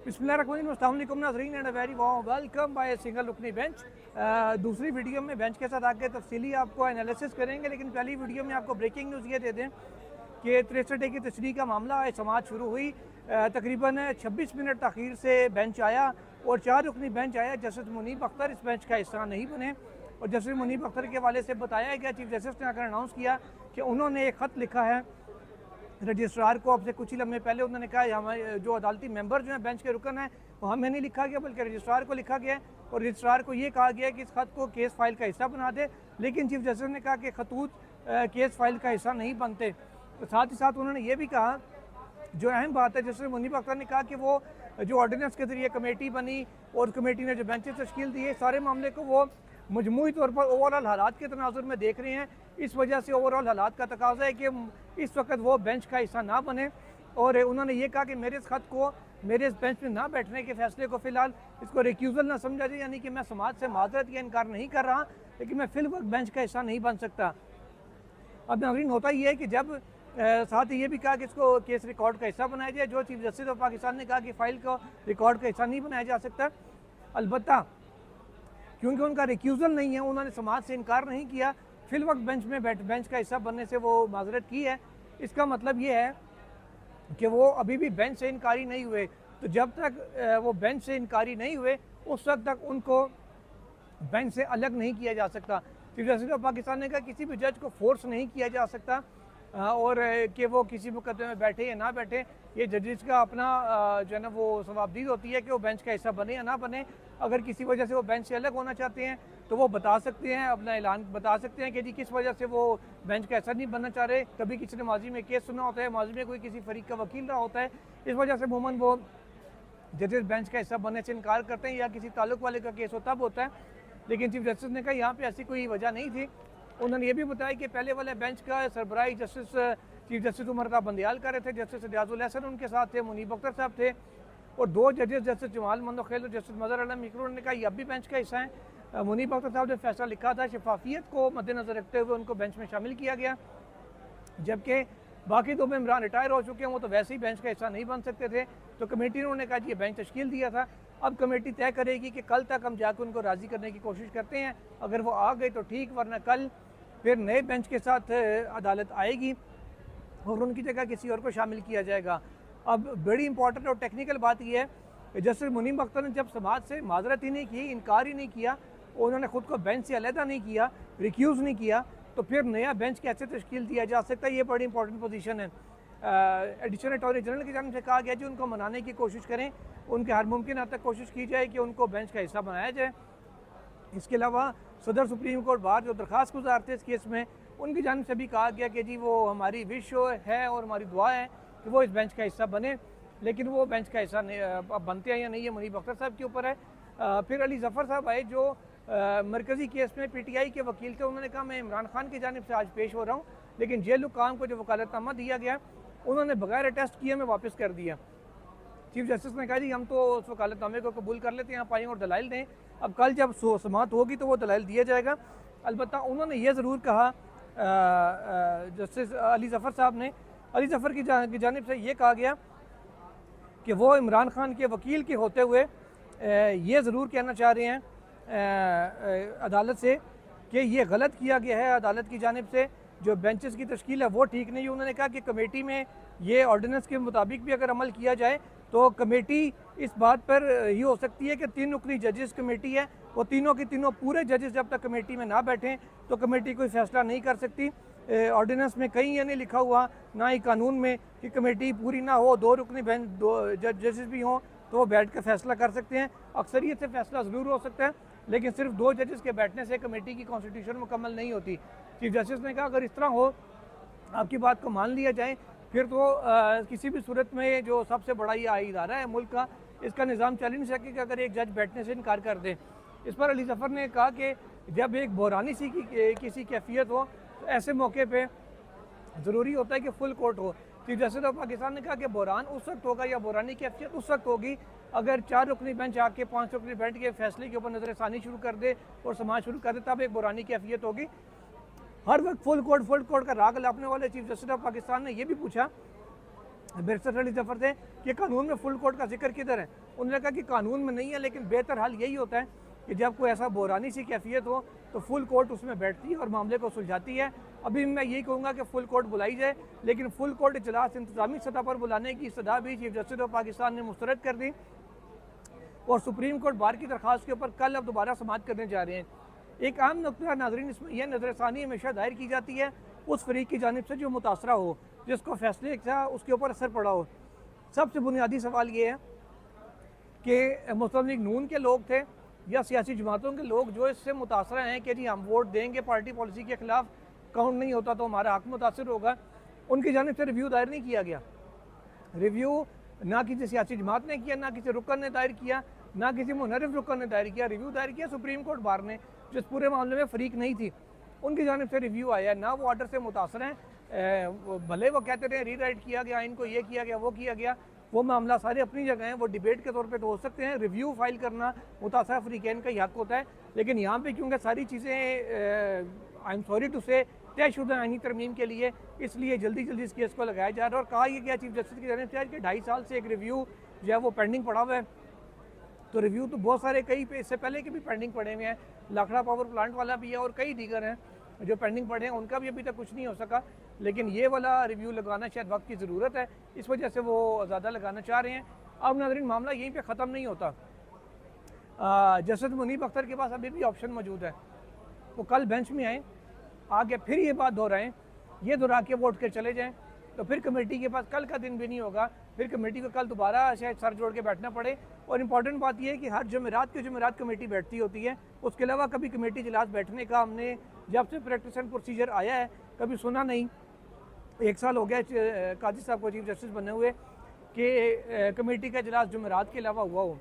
बिस्मिल्लाहिर्रहमानिर्रहीम नाज़रीन and very warm welcome by single रुकनी बेंच। दूसरी वीडियो में बेंच के साथ आगे तफसीली आपको एनालिसिस करेंगे, लेकिन पहली वीडियो में आपको ब्रेकिंग न्यूज़ ये दे दें कि 63 डे की तशरीह का मामला है, समाअत शुरू हुई। तकरीबन 26 मिनट तखीर से बेंच आया और 4 रुकनी बेंच आया। जस्टिस मुनीब अख्तर इस बेंच का हिस्सा नहीं बने और जस्टिस मुनीब अख्तर के हवाले से बताया गया, चीफ जस्टिस ने आकर अनाउंस किया कि उन्होंने एक ख़त लिखा है रजिस्ट्रार को। अब से कुछ ही लम्हे पहले उन्होंने कहा हमारे जो अदालती मेंबर जो हैं बेंच के रुकन हैं वो हमें नहीं लिखा गया बल्कि रजिस्ट्रार को लिखा गया है और रजिस्ट्रार को ये कहा गया है कि इस खत को केस फाइल का हिस्सा बना दे। लेकिन चीफ जस्टिस ने कहा कि खतूत केस फाइल का हिस्सा नहीं बनते। तो साथ ही साथ उन्होंने ये भी कहा, जो अहम बात है, जस्टिस मुनीब अख्तर ने कहा कि वो जो ऑर्डिनेंस के ज़रिए कमेटी बनी और कमेटी ने जो बेंचेस तश्कील दी है, सारे मामले को वो मजमूई तौर पर ओवरऑल हालात के तनाजुर में देख रहे हैं। इस वजह से ओवरऑल हालात का तकाजा है कि इस वक्त वो बेंच का हिस्सा ना बने। और उन्होंने ये कहा कि मेरे इस खत को, मेरे इस बेंच में ना बैठने के फैसले को फ़िलहाल इसको रिक्यूज़ल ना समझा जाए, यानी कि मैं समाज से माजरत या इनकार नहीं कर रहा, लेकिन मैं फिल वक्त बेंच का हिस्सा नहीं बन सकता। अब नाज़रीन होता ही है कि जब साथ ही ये भी कहा कि इसको केस रिकॉर्ड का हिस्सा बनाया जाए। जो चीफ जस्टिस ऑफ पाकिस्तान ने कहा कि फ़ाइल को रिकॉर्ड का हिस्सा नहीं बनाया जा सकता, अलबत्ता क्योंकि उनका रिक्यूज़ल नहीं है, उन्होंने समाज से इनकार नहीं किया, फिल वक्त बेंच में बेंच का हिस्सा बनने से वो माजरत की है। इसका मतलब ये है कि वो अभी भी बेंच से इनकारी नहीं हुए। तो जब तक वो बेंच से इनकारी नहीं हुए उस वक्त तक उनको बेंच से अलग नहीं किया जा सकता। चीफ जस्टिस ऑफ पाकिस्तान ने कहा किसी भी जज को फोर्स नहीं किया जा सकता और कि वो किसी मुकदमे में बैठे या ना बैठे। ये जजेस का अपना जो है ना वो सवाबदीद होती है कि वो बेंच का हिस्सा बने या ना बने। अगर किसी वजह से वो बेंच से अलग होना चाहते हैं तो वो बता सकते हैं, अपना ऐलान बता सकते हैं कि जी किस वजह से वो बेंच का हिस्सा नहीं बनना चाह रहे। कभी किसी ने माजी में केस सुना होता है, माजी में कोई किसी फरीक का वकील रहा होता है, इस वजह से अमूमन वो जजेस बेंच का हिस्सा बनने से इनकार करते हैं, या किसी ताल्लुक वाले का केस हो तब होता है। लेकिन चीफ जस्टिस ने कहा यहाँ पर ऐसी कोई वजह नहीं थी। उन्होंने ये भी बताया कि पहले वाले बेंच का सरबराही जस्टिस चीफ जस्टिस उमर ता बंदियाल कर रहे थे, जस्टिस रियाजुल हसन उनके साथ थे, मुनीब अख्तर साहब थे और दो जजेस जस्टिस जमाल मंदोखेल और जस्टिस मजहर आलम इकरू ने कहा ये अब भी बेंच का हिस्सा है। मुनीब अख्तर साहब ने फैसला लिखा था, शफाफियत को मद्देनजर रखते हुए उनको बेंच में शामिल किया गया, जबकि बाकी दो मेंबरान रिटायर हो चुके हैं, वो तो वैसे ही बेंच का हिस्सा नहीं बन सकते थे। तो कमेटी ने उन्होंने कहा ये बेंच तश्कील दिया था। अब कमेटी तय करेगी कि कल तक हम जाकर उनको राज़ी करने की कोशिश करते हैं, अगर वो आ गए तो ठीक, वरना कल फिर नए बेंच के साथ अदालत आएगी और उनकी जगह किसी और को शामिल किया जाएगा। अब बड़ी इंपॉर्टेंट और टेक्निकल बात यह है, जस्टिस मुनीब अख्तर ने जब समाज से माजरत ही नहीं की, इनकार ही नहीं किया, उन्होंने ख़ुद को बेंच से अलहदा नहीं किया, रिक्यूज़ नहीं किया, तो फिर नया बेंच कैसे तश्कील दिया जा सकता है? ये बड़ी इंपॉर्टेंट पोजीशन है। एडिशनल अटॉर्नी जनरल की जानिब से कहा गया जी उनको मनाने की कोशिश करें, उनके हर मुमकिन हद तक कोशिश की जाए कि उनको बेंच का हिस्सा बनाया जाए। इसके अलावा सदर सुप्रीम कोर्ट बार जो दरख्वास्त गुजार थे इस केस में, उनकी जानिब से भी कहा गया कि जी वो हमारी विश है और हमारी दुआ है कि वो इस बेंच का हिस्सा बने, लेकिन वो बेंच का हिस्सा अब बनते हैं या नहीं, ये मुनीब अख्तर साहब के ऊपर है। फिर अली ज़फ़र साहब आए जो मरकज़ी केस में PTI के वकील थे। उन्होंने कहा मैं इमरान खान की जानिब से आज पेश हो रहा हूँ, लेकिन जेल हुकाम को जो वकालतनामा दिया गया उन्होंने बगैर टेस्ट किए में वापस कर दिया। चीफ जस्टिस ने कहा जी हम तो उस वकालतनामे को कबूल कर लेते हैं, आप आएँ और दलाइल दें, अब कल जब समाअत होगी तो वो दलाइल दिया जाएगा। अलबत्ता उन्होंने ये ज़रूर कहा, जस्टिस अली ज़फ़र साहब ने, अली ज़फ़र की जानिब से ये कहा गया कि वो इमरान खान के वकील के होते हुए ये ज़रूर कहना चाह रहे हैं अदालत से कि ये गलत किया गया है, अदालत की जानिब से जो बेंचेस की तश्कील है वो ठीक नहीं है। उन्होंने कहा कि कमेटी में ये ऑर्डिनेंस के मुताबिक भी अगर अमल किया जाए तो कमेटी इस बात पर ही हो सकती है कि 3 रुकनी जजेस कमेटी है, वो तीनों की तीनों पूरे जजेस जब तक कमेटी में ना बैठें तो कमेटी कोई फ़ैसला नहीं कर सकती। ऑर्डिनेंस में कहीं ये नहीं लिखा हुआ, ना ही कानून में, कि कमेटी पूरी ना हो, 2 रुकनी बेंच 2 जजेस भी हों तो वो बैठ कर फैसला कर सकते हैं। अक्सरियत से फैसला ज़रूर हो सकता है, लेकिन सिर्फ 2 जजेस के बैठने से कमेटी की कॉन्स्टिट्यूशन मुकम्मल नहीं होती। चीफ जस्टिस ने कहा अगर इस तरह हो, आपकी बात को मान लिया जाए, फिर तो किसी भी सूरत में जो सबसे बड़ा ये इदारा है मुल्क का, इसका निज़ाम चल ही नहीं सकेगा अगर एक जज बैठने से इनकार कर दे। इस पर अली ज़फ़र ने कहा कि जब एक बहरानी सी किसी कैफियत हो तो ऐसे मौके पे ज़रूरी होता है कि फुल कोर्ट हो। चीफ जस्टिस ऑफ पाकिस्तान ने कहा कि बहरान उस वक्त होगा या बहरानी कैफियत उस वक्त होगी अगर 4 रुकनी बेंच आके 5 रुकनी बेंच के फैसले के ऊपर नज़रसानी शुरू कर दे और समाज शुरू कर दे, तब एक बहरानी कैफियत होगी। हर वक्त फुल कोर्ट का राग लापने वाले चीफ जस्टिस ऑफ पाकिस्तान ने यह भी पूछा बैरिस्टर अली जफर थे कि कानून में फुल कोर्ट का जिक्र किधर है। उन्होंने कहा कि कानून में नहीं है, लेकिन बेहतर हाल यही होता है कि जब कोई ऐसा बहरानी सी कैफियत हो तो फुल कोर्ट उसमें बैठती है और मामले को सुलझाती है। अभी मैं यही कहूँगा कि फुल कोर्ट बुलाई जाए, लेकिन फुल कोर्ट इजलास इंतजामी सतह पर बुलाने की सदा भी चीफ जस्टिस ऑफ पाकिस्तान ने मुस्तरद कर दी और सुप्रीम कोर्ट बार की दरख्वास्त के ऊपर कल अब दोबारा समाअत करने जा रहे हैं। एक आम नुकता नाजरीन इसमें यह नजरसानी हमेशा दायर की जाती है उस फरीक की जानिब से जो मुतासरा हो, जिसको फैसले का उसके ऊपर असर पड़ा हो। सबसे बुनियादी सवाल ये है कि मुस्लिम लीग नून के लोग थे या सियासी जमातों के लोग जो इससे मुतासरा हैं कि जी हम वोट देंगे पार्टी पॉलिसी के खिलाफ, काउंट नहीं होता तो हमारा हक मुतासर होगा, उनकी जानिब से रिव्यू दायर नहीं किया गया। रिव्यू ना किसी सियासी जमात ने किया, ना किसी रुकन ने दायर किया, ना किसी मुनरफ रुकन ने दायर किया। रिव्यू दायर किया सुप्रीम कोर्ट बार ने, जिस पूरे मामले में फरीक नहीं थी, उनकी जानिब से रिव्यू आया। ना वो ऑर्डर से मुतासर हैं, भले वो कहते रहे रीराइट किया गया, इनको ये किया गया, वो किया गया, वो मामला सारे अपनी जगह हैं, वो डिबेट के तौर पे तो हो सकते हैं। रिव्यू फाइल करना मुतासरा अफ्रीकैन का ही हक होता है, लेकिन यहाँ पे क्योंकि सारी चीज़ें आई एम सॉरी टू से तयशुदा आईनी तरमीम के लिए, इसलिए जल्दी जल्दी इस केस को लगाया जा रहा है। और कहा यह गया चीफ जस्टिस की जानिब से कि 2.5 साल से एक रिव्यू जो है वो पेंडिंग पड़ा हुआ है। तो रिव्यू तो बहुत सारे कई पे इससे पहले के भी पेंडिंग पड़े हुए हैं, लाखड़ा पावर प्लांट वाला भी है और कई दीगर हैं जो पेंडिंग पड़े हैं, उनका भी अभी तक कुछ नहीं हो सका। लेकिन ये वाला रिव्यू लगाना शायद वक्त की ज़रूरत है, इस वजह से वो ज़्यादा लगाना चाह रहे हैं। अब नाज़रीन मामला यहीं पे ख़त्म नहीं होता। जस्टिस मुनीब अख्तर के पास अभी भी ऑप्शन मौजूद है, वो कल बेंच में आए, आगे फिर ये बात दोहराएं, ये दोहरा के वोट के चले जाएं, तो फिर कमेटी के पास कल का दिन भी नहीं होगा, फिर कमेटी को कल दोबारा शायद सर जोड़ के बैठना पड़े। और इम्पॉर्टेंट बात यह है कि हर जुमेरात कमेटी बैठती होती है, उसके अलावा कभी कमेटी इजलास बैठने का हमने जब से प्रैक्टिस एंड प्रोसीजर आया है कभी सुना नहीं। 1 साल हो गया काजी साहब को चीफ जस्टिस बने हुए कि कमेटी का इजलास जुमेरात के अलावा हुआ हो।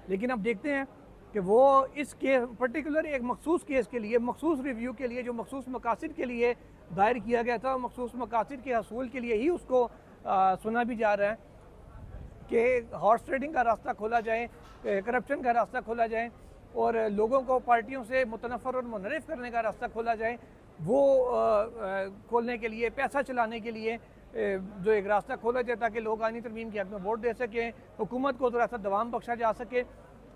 लेकिन अब देखते हैं कि वो इस केस पर्टिकुलर एक मखसूस केस के लिए, मखसूस रिव्यू के लिए, जो मखसूस मकासद के लिए दायर किया गया था, मखसूस मकासद के हसूल के लिए ही उसको सुना भी जा रहा है कि हॉर्स ट्रेडिंग का रास्ता खोला जाए, करप्शन का रास्ता खोला जाए और लोगों को पार्टियों से मुतनफ़र और मुनरफ़ करने का रास्ता खोला जाए। वो खोलने के लिए, पैसा चलाने के लिए जो एक रास्ता खोला जाए ताकि लोग आईनी तरमीम के हक़ में वोट दे सकें, हुकूमत को थोड़ा सा दवाम बख्शा जा सके।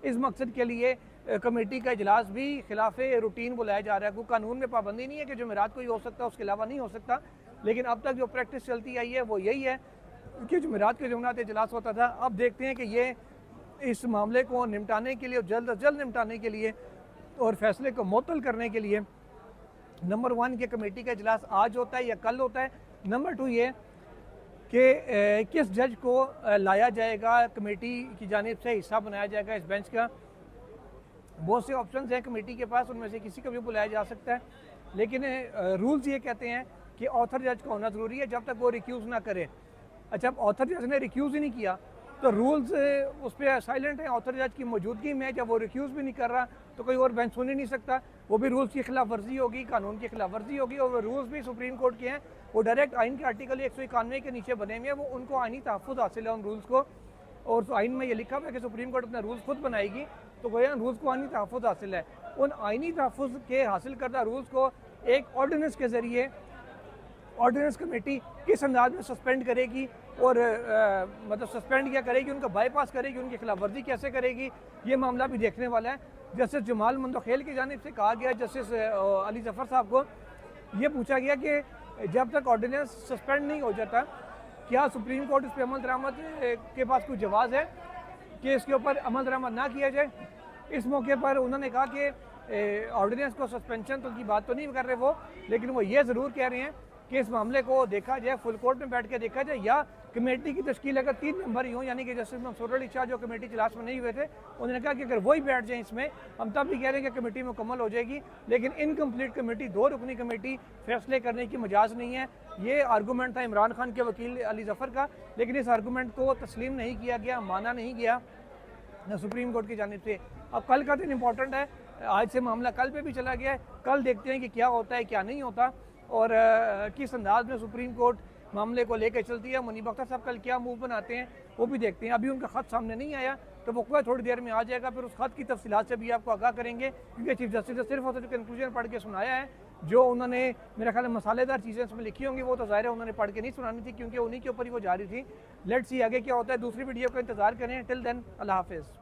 इस मकसद के लिए कमेटी का इजलास भी खिलाफ रूटीन बुलाया जा रहा है। कोई कानून में पाबंदी नहीं है कि जुमेरात को ही हो सकता है, उसके अलावा नहीं हो सकता, लेकिन अब तक जो प्रैक्टिस चलती आई है वो यही है कि जुमेरात के जुमेरात इजलास होता था। अब देखते हैं कि ये इस मामले को निपटाने के लिए, जल्द अज जल्द निपटाने के लिए और फैसले को मुअत्तल करने के लिए नंबर 1 के कमेटी का इजलास आज होता है या कल होता है। नंबर 2 ये कि किस जज को लाया जाएगा, कमेटी की जानिब से हिस्सा बनाया जाएगा इस बेंच का। बहुत से ऑप्शंस हैं कमेटी के पास, उनमें से किसी को भी बुलाया जा सकता है, लेकिन रूल्स ये कहते हैं कि ऑथर जज का होना ज़रूरी है जब तक वो रिक्यूज़ ना करे। अच्छा, अब ऑथर जज ने रिक्यूज़ ही नहीं किया तो रूल्स उस पर साइलेंट है। ऑथर जज की मौजूदगी में जब वो रिक्यूज़ भी नहीं कर रहा तो कोई और बेंच सुन ही नहीं सकता, वो भी रूल्स की खिलाफ वर्जी होगी, कानून की खिलाफ वर्जी होगी। और रूल्स भी सुप्रीम कोर्ट के हैं, वो डायरेक्ट आइन के आर्टिकल 191 के नीचे बने हुए हैं, वो उनको आइनी तहफ़्फ़ुज़ हासिल है उन रूल्स को। और तो आइन में ये लिखा हुआ है कि सुप्रीम कोर्ट अपना रूल्स खुद बनाएगी, तो गोया रूल्स को आइनी तहफ़्फ़ुज़ हासिल है। उन आइनी तहफ़्फ़ुज़ के हासिल करदा रूल्स को एक ऑर्डिनेंस के ज़रिए ऑर्डिनेंस कमेटी किस अंदाज में सस्पेंड करेगी और मतलब सस्पेंड क्या करेगी, उनका बाईपास करेगी, उनकी खिलाफ वर्जी कैसे करेगी, ये मामला भी देखने वाला है। जस्टिस जमाल मंदोखेल की जानिब से कहा गया, जस्टिस अली जफ़र साहब को ये पूछा गया कि जब तक ऑर्डिनेंस सस्पेंड नहीं हो जाता क्या सुप्रीम कोर्ट इस पर अमल दरामद के पास कोई जवाज़ है कि इसके ऊपर अमल दरामद ना किया जाए। इस मौके पर उन्होंने कहा कि ऑर्डिनेंस को सस्पेंशन तो की बात तो नहीं कर रहे वो, लेकिन वो ये ज़रूर कह रहे हैं कि इस मामले को देखा जाए, फुल कोर्ट में बैठ के देखा जाए, या कमेटी की तश्कील अगर 3 मेंबर ही हों, यानी कि जस्टिस मंसूर अली शाह जो कमेटी इजलास में नहीं हुए थे, उन्होंने कहा कि अगर वही बैठ जाए इसमें, हम तब भी कह रहे हैं कि कमेटी मुकम्मल हो जाएगी, लेकिन इनकम्प्लीट कमेटी, 2 रुकनी कमेटी फैसले करने की मजाज नहीं है। ये आर्गूमेंट था इमरान खान के वकील अली जफ़र का, लेकिन इस आर्गूमेंट को तस्लीम नहीं किया गया, माना नहीं गया सुप्रीम कोर्ट की जानिब से। अब कल का दिन इंपॉर्टेंट है, आज से मामला कल पे भी चला गया है, कल देखते हैं कि क्या होता है क्या नहीं होता और किस अंदाज में सुप्रीम कोर्ट मामले को लेकर चलती है। मुनीब अख्तर साहब कल क्या मूव बनाते हैं वो भी देखते हैं। अभी उनका ख़त सामने नहीं आया, तो वो थोड़ी देर में आ जाएगा, फिर उस खत की तफसीलात से भी आपको आगाह करेंगे, क्योंकि चीफ जस्टिस ने सिर्फ और सिर्फ कंक्लूजन पढ़ के सुनाया है, जो उन्होंने मेरा ख्याल है मसालेदार चीज़ें इसमें लिखी होंगी वो तो ज़ाहिर है उन्होंने पढ़ के नहीं सुनानी थी, क्योंकि उन्हीं के ऊपर ही वो जा रही थी। लेट्स सी आगे क्या होता है। दूसरी वीडियो का इंतज़ार करें। टिल देन अल्लाह हाफिज़।